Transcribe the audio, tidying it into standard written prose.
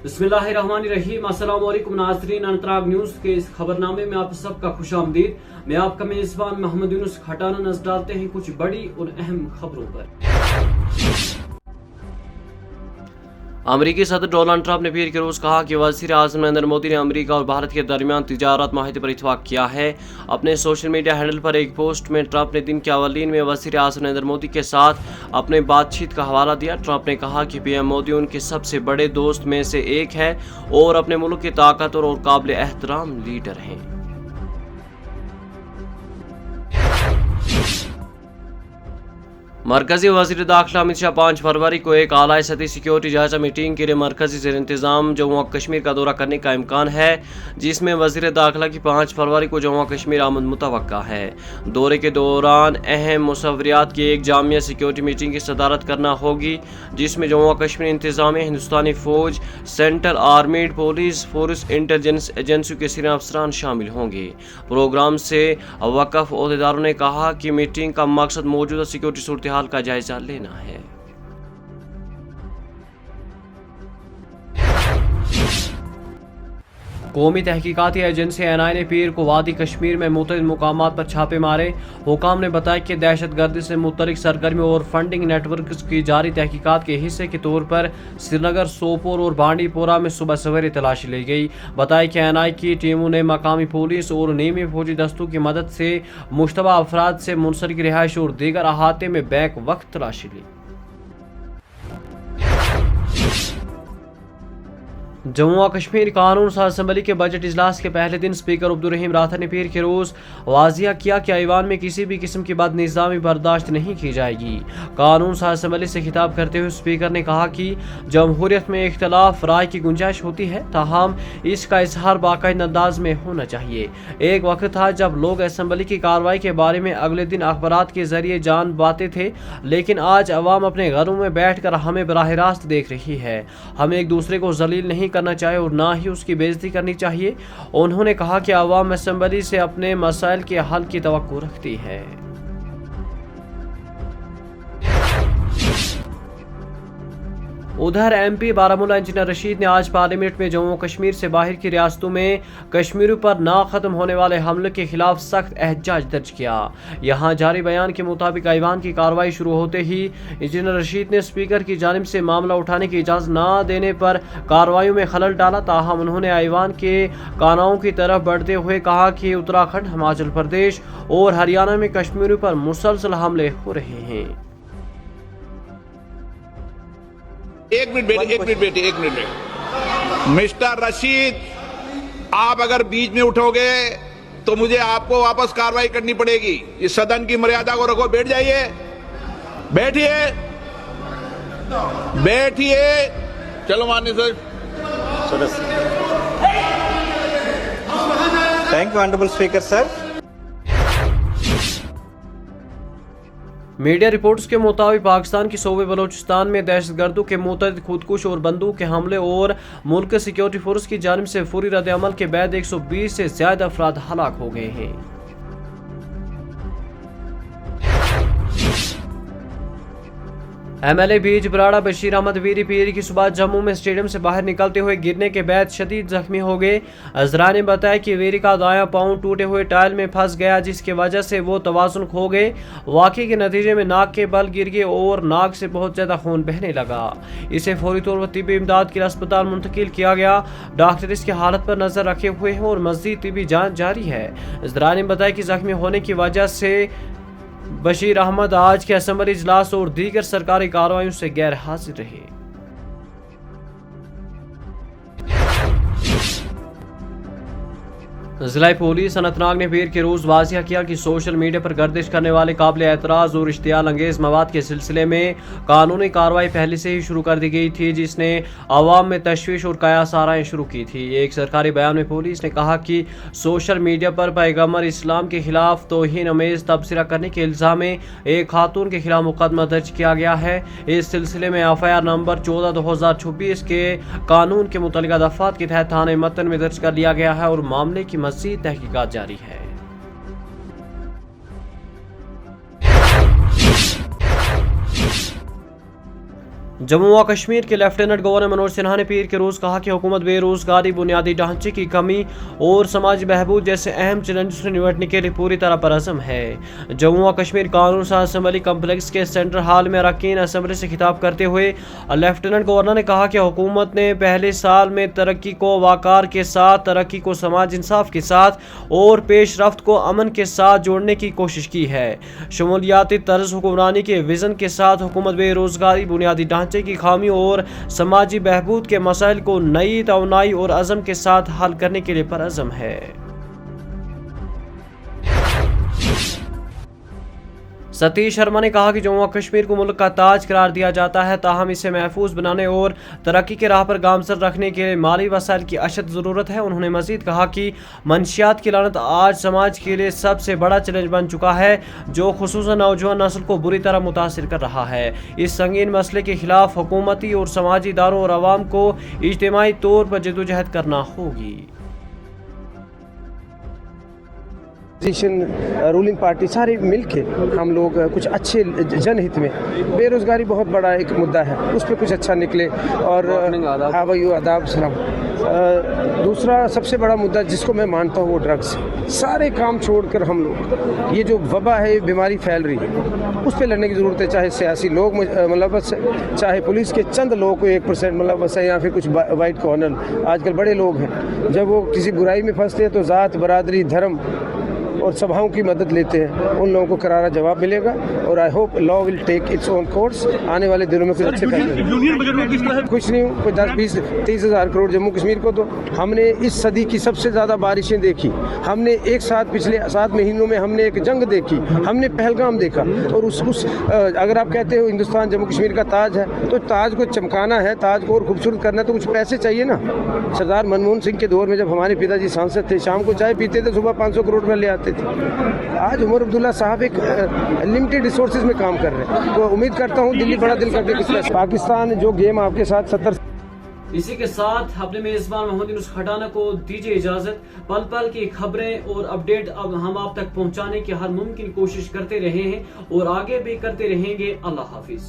बिस्मिल्लाहिर्रहमानिर्रहीम। अस्सलाम वालेकुम नाज़रीन, अनतराग न्यूज के इस खबरनामे में आप सबका खुशामदीद। मैं आपका मेजबान मोहम्मद यूनुस खटाना नजर डालते हैं कुछ बड़ी और अहम खबरों पर। अमरीकी सदर डोनाल्ड ट्रंप ने पीर के रोज कहा कि वज़ीर आज़म नरेंद्र मोदी ने अमरीका और भारत के दरमियान तिजारत माहिते पर इत्तफाक किया है। अपने सोशल मीडिया हैंडल पर एक पोस्ट में ट्रंप ने दिन के अवलीन में वज़ीर आज़म नरेंद्र मोदी के साथ अपने बातचीत का हवाला दिया। ट्रंप ने कहा कि पीएम मोदी उनके सबसे बड़े दोस्त में से एक है और अपने मुल्क के ताकतवर और काबिल एहतराम लीडर हैं। मरकजी वज़ीर दाखिला अमित शाह 5 फरवरी को एक आला सतही सिक्योरिटी जायजा मीटिंग के लिए मरकजी ज़ेर इंतज़ाम जम्मू और कश्मीर का दौरा करने का इम्कान है, जिसमें वज़ीर दाखिला की 5 फरवरी को जम्मू और कश्मीर आमद मुतवक्का है। दौरे के दौरान अहम मुसव्वरियात की एक जामिया सिक्योरिटी मीटिंग की सदारत करना होगी, जिसमें जम्मू और कश्मीर इंतज़ामिया, हिंदुस्तानी फ़ौज, सेंट्रल आर्मीड पुलिस फोर्स, इंटेलिजेंस एजेंसियों के सीनियर अफसरान शामिल होंगे। प्रोग्राम से वक़फ़ ओहदेदारों ने कहा कि मीटिंग का मकसद मौजूदा सिक्योरिटी सूरत हाल का जायजा लेना है। कौमी तहकीकाती एजेंसी NI ने पीर को वादी कश्मीर में मुख्तलिफ मुकामात पर छापे मारे। हुकाम ने बताया कि दहशतगर्दी से मुतल्लिक सरगर्मी और फंडिंग नेटवर्क की जारी तहकीकात के हिस्से के तौर पर श्रीनगर, सोपोर और बांडीपोरा में सुबह सवेरे तलाशी ली गई। बताया कि NI की टीमों ने मकामी पुलिस और नीमी फौजी दस्तों की मदद से मुश्तबा अफराद से मुंसलिक रिहाइश और दीगर अहाते में बैक वक्त तलाशी ली। जम्मू और कश्मीर कानून साज असम्बली के बजट इजलास के पहले दिन स्पीकर अब्दुल रहीम राठौर ने पीर के रोज वाजिया किया कि ऐवान में किसी भी किस्म की बदनिज़ामी बर्दाश्त नहीं की जाएगी। कानून साज असम्बली से खिताब करते हुए स्पीकर ने कहा कि जमहूरियत में इख्तलाफ राय की गुंजाइश होती है, ताहम इसका इजहार बाकायदा अंदाज में होना चाहिए। एक वक्त था जब लोग असम्बली की कार्रवाई के बारे में अगले दिन अखबारात के जरिए जान पाते थे, लेकिन आज अवाम अपने घरों में बैठ कर हमें बराह रास्त देख रही है। हमें एक दूसरे को जलील नहीं करना चाहिए और ना ही उसकी बेइज्जती करनी चाहिए। उन्होंने कहा कि अवाम असेंबली से अपने मसाइल के हल की तवक्को रखती है। उधर MP बारामूला इंजीनियर रशीद ने आज पार्लियामेंट में जम्मू कश्मीर से बाहर की रियासतों में कश्मीरियों पर ना खत्म होने वाले हमले के खिलाफ सख्त एहतजाज दर्ज किया। यहां जारी बयान के मुताबिक ऐवान की कार्रवाई शुरू होते ही इंजीनियर रशीद ने स्पीकर की जानिब से मामला उठाने की इजाज़त न देने पर कार्रवाई में खलल डाला। ताहम उन्होंने ऐवान के कानाओं की तरफ बढ़ते हुए कहा कि उत्तराखंड, हिमाचल प्रदेश और हरियाणा में कश्मीरियों पर मुसलसल हमले हो रहे हैं। एक मिनट मिस्टर रशीद, आप अगर बीच में उठोगे तो मुझे आपको वापस कार्रवाई करनी पड़ेगी। इस सदन की मर्यादा को रखो। बैठ जाइए, बैठिए, बैठिए। चलो माननीय sir. Thank you honourable speaker sir. Media reports के मुताबिक पाकिस्तान की सूबे बलोचिस्तान में दहशतगर्दों के मुतअद्दिद खुदकुश और बंदूक के हमले और मुल्क के सिक्योरिटी फोर्स की जानिब से फौरी रद्द-ए-अमल के बाद 120 से ज्यादा अफराद हलाक हो गए हैं। MLA बीज बराड़ा बशीर अहमद वीरी पीर की सुबह जम्मू में स्टेडियम से बाहर निकलते हुए गिरने के बाद शदीद जख्मी हो गए। अजरा ने बताया कि वीरी का दायां पांव टूटे हुए टाइल में फंस गया, जिसकी वजह से वो तवाज़ुन खो गए। वाक़े के नतीजे में नाक के बल गिर गए और नाक से बहुत ज्यादा खून बहने लगा। इसे फौरी तौर पर तिब्बी इमदाद के लिए अस्पताल मुंतकिल किया गया। डॉक्टर इसकी हालत पर नजर रखे हुए हैं और मज़ीद तिब्बी जांच जारी है। अजरा ने बताया कि जख्मी होने की वजह से बशीर अहमद आज के असेंबली इजलास और दीगर सरकारी कार्रवाइयों से गैर हाजिर रहे। जिला पुलिस अनंतनाग ने पीर के रोज वाजिया किया कि सोशल मीडिया पर गर्दिश करने वाले काबिल एतराज़ और इश्तियाल अंगेज मवाद के सिलसिले में कानूनी कार्रवाई पहले से ही शुरू कर दी गई थी, जिसने अवाम में तशवीश और कयास आराएं शुरू की थी। एक सरकारी बयान में पुलिस ने कहा कि सोशल मीडिया पर पैगम्बर इस्लाम के खिलाफ तौहीन अमेज तबसरा करने के इल्ज़ाम में एक खातून के खिलाफ मुकदमा दर्ज किया गया है। इस सिलसिले में FIR नंबर 14/2024 के कानून के मुतल्लिका दफ़ात के तहत थाने मतन में दर्ज कर लिया गया है और मामले की मज़ीद तहकीकात जारी है। जम्मू व कश्मीर के लेफ्टिनेंट गवर्नर मनोज सिन्हा ने पीर के रोज कहा कि हुकूमत बेरोजगारी, बुनियादी ढांचे की कमी और समाजी बहबूद जैसे अहम चैलेंजों से निपटने के लिए पूरी तरह परअज़म है। जम्मू व कश्मीर कानून साज असम्बली कम्प्लेक्स के सेंट्रल हॉल में अरकान असम्बली से खिताब करते हुए लेफ्टिनेंट गवर्नर ने कहा कि हुकूमत ने पहले साल में तरक्की को वाकार के साथ, तरक्की को समाज इंसाफ के साथ और पेशरफ्त को अमन के साथ जोड़ने की कोशिश की है। शमूलियाती तर्ज हुक्मरानी के विजन के साथ हुकूमत बेरोजगारी, बुनियादी ढांचे की खामियों और समाजी बहबूद के मसाइल को नई तवानाई और अज़म के साथ हल करने के लिए परअज़म है। सतीश शर्मा ने कहा कि जम्मू कश्मीर को मुल्क का ताज करार दिया जाता है, ताहम इसे महफूज बनाने और तरक्की के राह पर गामजन रखने के लिए माली वसाइल की अशद ज़रूरत है। उन्होंने मजीद कहा कि मंशियात की लानत आज समाज के लिए सबसे बड़ा चैलेंज बन चुका है, जो खुसूसन नौजवान नस्ल को बुरी तरह मुतासिर कर रहा है। इस संगीन मसले के खिलाफ हुकूमती और समाजी इदारों और अवाम को इज्तिमाई तौर पर जदोजहद करना होगी। रूलिंग पार्टी सारे मिलके हम लोग कुछ अच्छे जनहित में, बेरोजगारी बहुत बड़ा एक मुद्दा है, उस पर कुछ अच्छा निकले। और हाँ भाई, आदाब सलाम। दूसरा सबसे बड़ा मुद्दा जिसको मैं मानता हूँ वो ड्रग्स। सारे काम छोड़कर हम लोग, ये जो वबा है, बीमारी फैल रही है, उस पर लड़ने की ज़रूरत है। चाहे सियासी लोग मुलव्वस है, चाहे पुलिस के चंद लोगों को 1% मुलव्वस है, या फिर कुछ वाइट कॉर्नर आजकल बड़े लोग हैं। जब वो किसी बुराई में फंसते हैं तो ज़ात, बरादरी, धर्म और सभाओं की मदद लेते हैं। उन लोगों को करारा जवाब मिलेगा और I hope law will take its own course. आने वाले दिनों में कुछ अच्छे फैसले। कुछ नहीं, कोई 10, 20, 30 हज़ार करोड़ जम्मू कश्मीर को तो हमने इस सदी की सबसे ज़्यादा बारिशें देखी। हमने एक साथ पिछले 7 महीनों में हमने एक जंग देखी, हमने पहलगाम देखा। और उस अगर आप कहते हो हिंदुस्तान जम्मू कश्मीर का ताज है, तो ताज को चमकाना है, ताज को और खूबसूरत करना है तो कुछ पैसे चाहिए ना। सरदार मनमोहन सिंह के दौर में जब हमारे पिताजी सांसद थे, शाम को चाय पीते थे, सुबह 500 करोड़ में ले आते थे। आज उमर अब्दुल्ला साहब एक लिमिटेड रिसोर्सेज में काम कर रहे हैं, तो उम्मीद करता हूँ दिल्ली बड़ा दिल करके कुछ। पाकिस्तान जो गेम आपके साथ 70। इसी के साथ अपने मेजबान मोहम्मद यूनुस खटाना को दीजिए इजाजत। पल पल की खबरें और अपडेट अब हम आप तक पहुंचाने की हर मुमकिन कोशिश करते रहे हैं और आगे भी करते रहेंगे। अल्लाह हाफिज।